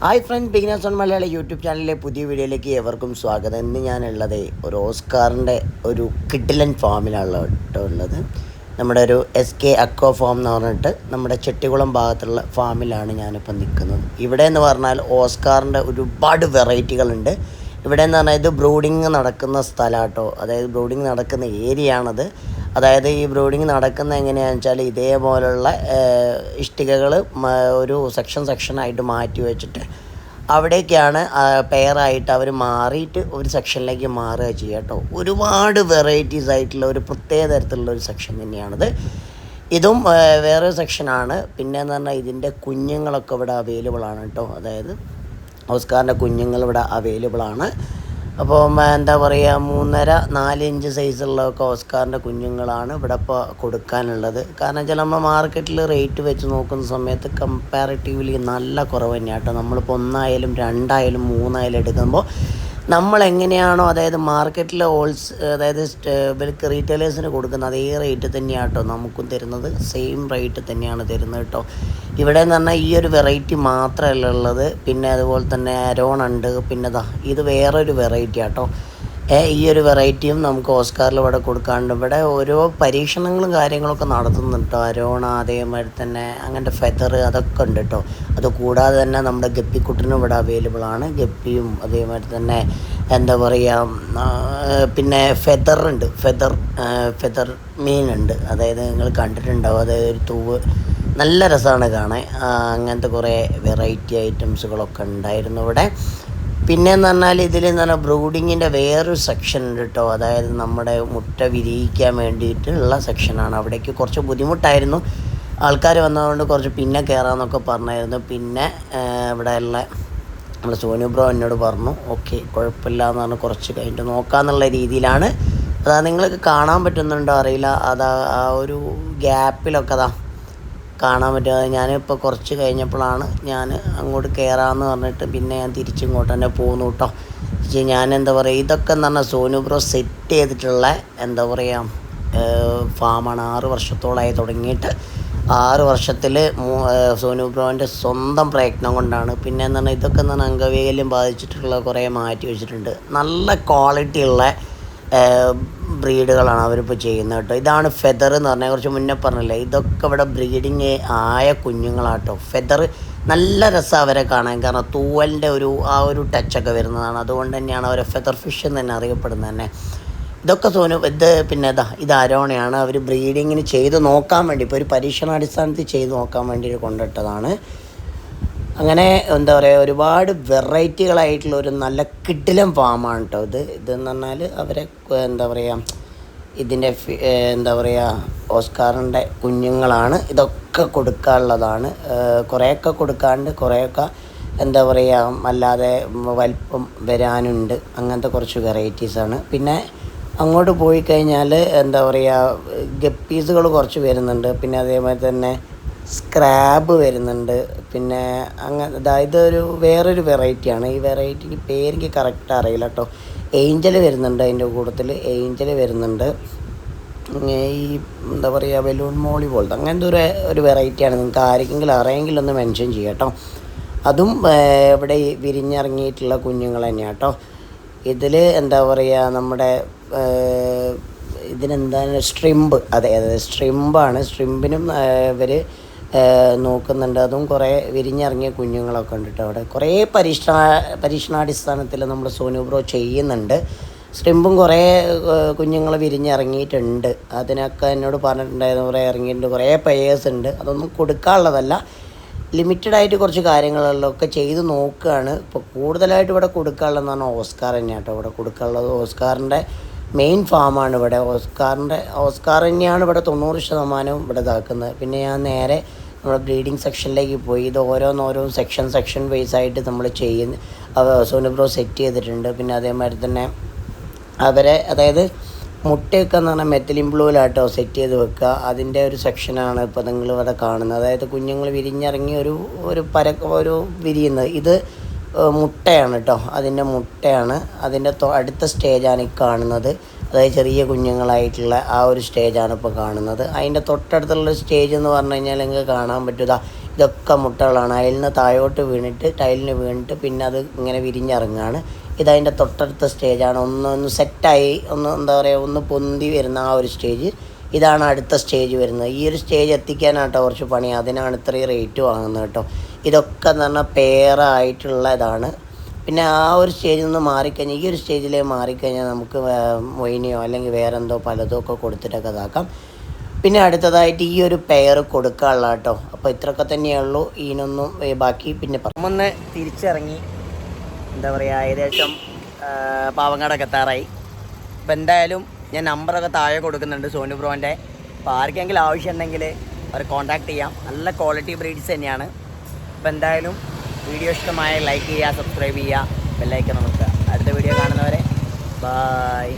Hi friends, beginners on Malayalam YouTube ചാനലിലെ പുതിയ വീഡിയോയിലേക്ക് ഏവർക്കും സ്വാഗതം. ഇന്ന് ഞാനുള്ളത് ഒരു ഓസ്കാറിൻ്റെ ഒരു കിഡിലൻ ഫാമിലാണ് ഉള്ളത്. നമ്മുടെ ഒരു SK അക്വ ഫാം എന്ന് പറഞ്ഞിട്ട് നമ്മുടെ ചെട്ടികുളം ഭാഗത്തുള്ള ഫാമിലാണ് ഞാനിപ്പോൾ നിൽക്കുന്നത്. ഇവിടെ എന്ന് പറഞ്ഞാൽ ഓസ്കാറിൻ്റെ ഒരുപാട് വെറൈറ്റികളുണ്ട്. ഇവിടെ എന്ന് പറഞ്ഞാൽ ഇത് ബ്രൂഡിങ് നടക്കുന്ന സ്ഥലമാട്ടോ, അതായത് ബ്രൂഡിങ് നടക്കുന്ന ഏരിയ ആണത്. അതായത് ഈ ബ്രൂഡിങ് നടക്കുന്ന എങ്ങനെയാണെന്ന് വെച്ചാൽ ഇതേപോലുള്ള ഇഷ്ടികകൾ ഒരു സെക്ഷനായിട്ട് മാറ്റി വെച്ചിട്ട് അവിടേക്കാണ് പെയറായിട്ട് അവർ മാറിയിട്ട് ഒരു സെക്ഷനിലേക്ക് മാറുക ചെയ്യുക കേട്ടോ. ഒരുപാട് വെറൈറ്റീസ് ആയിട്ടുള്ള ഒരു പ്രത്യേക തരത്തിലുള്ള ഒരു സെക്ഷൻ തന്നെയാണിത്. ഇതും വേറെ സെക്ഷനാണ്. പിന്നെയെന്ന് പറഞ്ഞാൽ ഇതിൻ്റെ കുഞ്ഞുങ്ങളൊക്കെ ഇവിടെ അവൈലബിൾ ആണ് കേട്ടോ. അതായത് ഓസ്കാറിൻ്റെ കുഞ്ഞുങ്ങൾ ഇവിടെ അവൈലബിൾ ആണ്. അപ്പോൾ എന്താ പറയുക, 3.5-4 ഇഞ്ച് സൈസുള്ളതൊക്കെ ഓസ്കാറിൻ്റെ കുഞ്ഞുങ്ങളാണ് ഇവിടെ ഇപ്പോൾ കൊടുക്കാനുള്ളത്. കാരണം വെച്ചാൽ നമ്മൾ മാർക്കറ്റിൽ റേറ്റ് വെച്ച് നോക്കുന്ന സമയത്ത് കമ്പാരിറ്റീവ്ലി നല്ല കുറവ് തന്നെയാണ് കേട്ടോ. നമ്മളിപ്പോൾ 1 2 3 എടുക്കുമ്പോൾ നമ്മളെങ്ങനെയാണോ അതായത് മാർക്കറ്റിലെ അതായത് ഇവർക്ക് റീറ്റെയിലേഴ്സിന് കൊടുക്കുന്ന അതേ റേറ്റ് തന്നെയാണ് കേട്ടോ നമുക്കും തരുന്നത്. സെയിം റേറ്റ് തന്നെയാണ് തരുന്നത് കേട്ടോ. ഇവിടെ എന്ന് പറഞ്ഞാൽ ഈ ഒരു വെറൈറ്റി മാത്രമല്ല ഉള്ളത്. പിന്നെ അതുപോലെ തന്നെ അരോൺ ഉണ്ട്. പിന്നെ ഇത് വേറൊരു വെറൈറ്റി ആട്ടോ. ഈ ഒരു വെറൈറ്റിയും നമുക്ക് ഓസ്കാറിൽ ഇവിടെ കൊടുക്കാറുണ്ട്. ഇവിടെ ഓരോ പരീക്ഷണങ്ങളും കാര്യങ്ങളൊക്കെ നടത്തുന്നുണ്ട് കേട്ടോ. അരോണ അതേമാതിരി തന്നെ അങ്ങനത്തെ ഫെദർ അതൊക്കെ ഉണ്ട് കേട്ടോ. അതുകൂടാതെ തന്നെ നമ്മുടെ ഗപ്പിക്കുട്ടിനും ഇവിടെ അവൈലബിൾ ആണ്. ഗപ്പിയും അതേമാതിരി തന്നെ എന്താ പറയുക, പിന്നെ ഫെദറുണ്ട്. ഫെദർ മീനുണ്ട്. അതായത് നിങ്ങൾ കണ്ടിട്ടുണ്ടാവും, അതായത് ഒരു തൂവ് നല്ല രസമാണ് കാണാൻ. അങ്ങനത്തെ കുറേ വെറൈറ്റി ഐറ്റംസുകളൊക്കെ ഉണ്ടായിരുന്നു ഇവിടെ. പിന്നെയെന്ന് പറഞ്ഞാൽ ഇതിൽ എന്ന് പറഞ്ഞാൽ ബ്രൂഡിങ്ങിൻ്റെ വേറൊരു സെക്ഷൻ ഉണ്ട് കേട്ടോ. അതായത് നമ്മുടെ മുട്ട വിരിയിക്കാൻ വേണ്ടിയിട്ടുള്ള സെക്ഷനാണ്. അവിടേക്ക് കുറച്ച് ബുദ്ധിമുട്ടായിരുന്നു, ആൾക്കാർ വന്നതുകൊണ്ട് കുറച്ച് പിന്നെ കയറാമെന്നൊക്കെ പറഞ്ഞായിരുന്നു. പിന്നെ ഇവിടെ ഉള്ള നമ്മുടെ സോനു ബ്രോ എന്നോട് പറഞ്ഞു ഓക്കെ കുഴപ്പമില്ല എന്ന് പറഞ്ഞ് കുറച്ച് കഴിഞ്ഞിട്ട് നോക്കാമെന്നുള്ള രീതിയിലാണ്. അതാ നിങ്ങൾക്ക് കാണാൻ പറ്റുന്നുണ്ടോ അറിയില്ല, അതാ ആ ഒരു ഗ്യാപ്പിലൊക്കെ കാണാൻ പറ്റുക. ഞാനിപ്പോൾ കുറച്ച് കഴിഞ്ഞപ്പോഴാണ് ഞാൻ അങ്ങോട്ട് കയറാമെന്ന് പറഞ്ഞിട്ട് പിന്നെ ഞാൻ തിരിച്ചിങ്ങോട്ട് തന്നെ പോകുന്നു കേട്ടോ. ഞാൻ എന്താ പറയുക, ഇതൊക്കെ എന്ന് പറഞ്ഞാൽ സോനു ബ്രോ സെറ്റ് ചെയ്തിട്ടുള്ള എന്താ പറയുക ഫാമാണ്. 6 വർഷത്തോളമായി തുടങ്ങിയിട്ട്. 6 വർഷത്തിൽ സോനു ബ്രോൻ്റെ സ്വന്തം പ്രയത്നം കൊണ്ടാണ്. പിന്നെ എന്ന് പറഞ്ഞാൽ ഇതൊക്കെ എന്ന് പറഞ്ഞാൽ അംഗവൈകല്യം ബാധിച്ചിട്ടുള്ള കുറേ മാറ്റി വെച്ചിട്ടുണ്ട്. നല്ല ക്വാളിറ്റിയുള്ള ബ്രീഡുകളാണ് അവരിപ്പോൾ ചെയ്യുന്നത് കേട്ടോ. ഇതാണ് ഫെദർ എന്ന് പറഞ്ഞാൽ കുറച്ച് മുന്നേ പറഞ്ഞില്ലേ, ഇതൊക്കെ ഇവിടെ ബ്രീഡിങ് ആയ കുഞ്ഞുങ്ങളാട്ടോ. ഫെദർ നല്ല രസമാണ് അവരെ കാണാൻ. കാരണം തൂവലിൻ്റെ ആ ഒരു ടച്ചൊക്കെ വരുന്നതാണ്. അതുകൊണ്ട് തന്നെയാണ് അവരെ ഫെദർ ഫിഷ് എന്ന് തന്നെ അറിയപ്പെടുന്നത് തന്നെ. ഇതൊക്കെ പിന്നെ ഇത് അരോണയാണ്. അവർ ബ്രീഡിങ്ങിന് ചെയ്ത് നോക്കാൻ വേണ്ടി, ഇപ്പോൾ ഒരു പരീക്ഷണാടിസ്ഥാനത്തിൽ ചെയ്ത് നോക്കാൻ വേണ്ടി കൊണ്ടിട്ടതാണ്. അങ്ങനെ എന്താ പറയുക, ഒരുപാട് വെറൈറ്റികളായിട്ടുള്ള ഒരു നല്ല കിഡിലൻ ഫാമാണ് കേട്ടോ ഇതെന്ന് പറഞ്ഞാൽ. അവരെ എന്താ പറയുക, ഇതിൻ്റെ എന്താ പറയുക ഓസ്കാറിൻ്റെ കുഞ്ഞുങ്ങളാണ്. ഇതൊക്കെ കൊടുക്കാനുള്ളതാണ്. കുറേയൊക്കെ കൊടുക്കാണ്ട്, കുറേയൊക്കെ എന്താ പറയുക അല്ലാതെ വലിപ്പം വരാനുണ്ട്. അങ്ങനത്തെ കുറച്ച് വെറൈറ്റീസാണ്. പിന്നെ അങ്ങോട്ട് പോയി കഴിഞ്ഞാൽ എന്താ പറയുക ഗപ്പീസുകൾ കുറച്ച് വരുന്നുണ്ട്. പിന്നെ അതേമാതിരി തന്നെ സ്ക്രാബ് വരുന്നുണ്ട്. പിന്നെ ഇതൊരു വേറൊരു വെറൈറ്റിയാണ്. ഈ വെറൈറ്റിക്ക് പേരെനിക്ക് കറക്റ്റ് അറിയില്ല കേട്ടോ. ഏഞ്ചൽ വരുന്നുണ്ട്, അതിൻ്റെ കൂട്ടത്തിൽ ഏഞ്ചൽ വരുന്നുണ്ട്. ഈ എന്താ പറയുക ബലൂൺ മോളി പോലത്തെ അങ്ങനത്തെ ഒരു വെറൈറ്റിയാണ്. നിങ്ങൾക്ക് ആരെങ്കിലും അറിയെങ്കിലും ഒന്ന് മെൻഷൻ ചെയ്യാം കേട്ടോ. അതും ഇവിടെ വിരിഞ്ഞിറങ്ങിയിട്ടുള്ള കുഞ്ഞുങ്ങൾ തന്നെയാണ് കേട്ടോ. ഇതിൽ എന്താ പറയുക നമ്മുടെ ഇതിനെന്താണ് സ്ട്രിംബ്, അതെ സ്ട്രിംബാണ്. സ്ട്രിംബിനും ഇവർ നോക്കുന്നുണ്ട്. അതും കുറേ വിരിഞ്ഞിറങ്ങിയ കുഞ്ഞുങ്ങളൊക്കെ ഉണ്ട് കേട്ടോ. അവിടെ കുറേ പരീക്ഷണാടിസ്ഥാനത്തിൽ നമ്മൾ സോനു ബ്രോ ചെയ്യുന്നുണ്ട്. സ്ട്രിംബും കുറേ കുഞ്ഞുങ്ങൾ വിരിഞ്ഞിറങ്ങിയിട്ടുണ്ട്. അതിനൊക്കെ എന്നോട് പറഞ്ഞിട്ടുണ്ടായിരുന്നു, കുറേ ഇറങ്ങിയിട്ടുണ്ട്, കുറേ പെയേഴ്സ് ഉണ്ട്. അതൊന്നും കൊടുക്കാനുള്ളതല്ല, ലിമിറ്റഡായിട്ട് കുറച്ച് കാര്യങ്ങളൊക്കെ ചെയ്ത് നോക്കുകയാണ്. ഇപ്പോൾ കൂടുതലായിട്ട് ഇവിടെ കൊടുക്കാനുള്ളതെന്ന് പറഞ്ഞാൽ ഓസ്കാർ തന്നെയാണ് കേട്ടോ. ഇവിടെ കൊടുക്കാനുള്ളത് ഓസ്കാറിൻ്റെ മെയിൻ ഫാമാണ് ഇവിടെ. ഓസ്കാർ തന്നെയാണ് ഇവിടെ 90% ഇവിടെ ഇതാക്കുന്നത്. പിന്നെ ഞാൻ നേരെ നമ്മുടെ ബ്രീഡിങ് സെക്ഷനിലേക്ക് പോയി. ഇത് ഓരോന്നോരോ സെക്ഷൻ വൈസ് ആയിട്ട് നമ്മൾ സോനു ബ്രോ സെറ്റ് ചെയ്തിട്ടുണ്ട്. പിന്നെ അതേമാതിരി തന്നെ അവരെ അതായത് മുട്ടയൊക്കെ എന്ന് പറഞ്ഞാൽ മെത്തലിൻ ബ്ലൂവിലാട്ടോ സെറ്റ് ചെയ്ത് വെക്കുക. അതിൻ്റെ ഒരു സെക്ഷനാണ് ഇപ്പോൾ നിങ്ങൾ ഇവിടെ കാണുന്നത്. അതായത് കുഞ്ഞുങ്ങൾ വിരിഞ്ഞിറങ്ങി ഒരു വിരിയുന്നത്. ഇത് മുട്ടയാണ് കേട്ടോ. അതിൻ്റെ മുട്ടയാണ്. അതിൻ്റെ അടുത്ത സ്റ്റേജാണ് ഈ കാണുന്നത്. അതായത് ചെറിയ കുഞ്ഞുങ്ങളായിട്ടുള്ള ആ ഒരു സ്റ്റേജാണ് ഇപ്പോൾ കാണുന്നത്. അതിൻ്റെ തൊട്ടടുത്തുള്ള സ്റ്റേജ് എന്ന് പറഞ്ഞു കഴിഞ്ഞാൽ നിങ്ങൾക്ക് കാണാൻ പറ്റുക ഇതൊക്കെ മുട്ടകളാണ്. അതിൽ നിന്ന് താഴോട്ട് വീണിട്ട് ടൈലിന് വീണിട്ട് പിന്നെ അത് ഇങ്ങനെ വിരിഞ്ഞിറങ്ങുകയാണ്. ഇതതിൻ്റെ തൊട്ടടുത്ത സ്റ്റേജാണ്. ഒന്ന് സെറ്റായി എന്താ പറയുക, ഒന്ന് പൊന്തി വരുന്ന ആ ഒരു സ്റ്റേജ്. ഇതാണ് അടുത്ത സ്റ്റേജ് വരുന്നത്. ഈ ഒരു സ്റ്റേജ് എത്തിക്കാനാട്ടോ കുറച്ച് പണി. അതിനാണ് ഇത്രയും റേറ്റ് വാങ്ങുന്നത് കേട്ടോ. ഇതൊക്കെ എന്ന് പറഞ്ഞാൽ പെയറായിട്ടുള്ള ഇതാണ്. പിന്നെ ആ ഒരു സ്റ്റേജിൽ നിന്ന് മാറിക്കഴിഞ്ഞാൽ ഈ ഒരു സ്റ്റേജിലേക്ക് മാറിക്കഴിഞ്ഞാൽ നമുക്ക് മൊയിനിയോ അല്ലെങ്കിൽ വേറെന്തോ പലതോ ഒക്കെ കൊടുത്തിട്ടൊക്കെ ഇതാക്കാം. പിന്നെ അടുത്തതായിട്ട് ഈ ഒരു പെയർ കൊടുക്കാനുള്ള കേട്ടോ. അപ്പോൾ ഇത്രയൊക്കെ തന്നെയുള്ളൂ. ഇതിനൊന്നും ബാക്കി പിന്നെ ഒന്ന് തിരിച്ചിറങ്ങി എന്താ പറയുക, ഏകദേശം പാവങ്ങാടൊക്കെ എത്താറായി. അപ്പോൾ എന്തായാലും ഞാൻ നമ്പറൊക്കെ താഴെ കൊടുക്കുന്നുണ്ട് സോനു ബ്രോൻ്റെ. അപ്പോൾ ആർക്കെങ്കിലും ആവശ്യമുണ്ടെങ്കിൽ അവർ കോൺടാക്ട് ചെയ്യാം. നല്ല ക്വാളിറ്റി ബ്രീഡ്സ് തന്നെയാണ്. അപ്പോൾ എന്തായാലും വീഡിയോ ഇഷ്ടമായ ലൈക്ക് ചെയ്യുക, സബ്സ്ക്രൈബ് ചെയ്യുക, ബെല്ലൈക്കൺ നമുക്ക് അടുത്ത വീഡിയോ കാണുന്നവരെ ബായ്.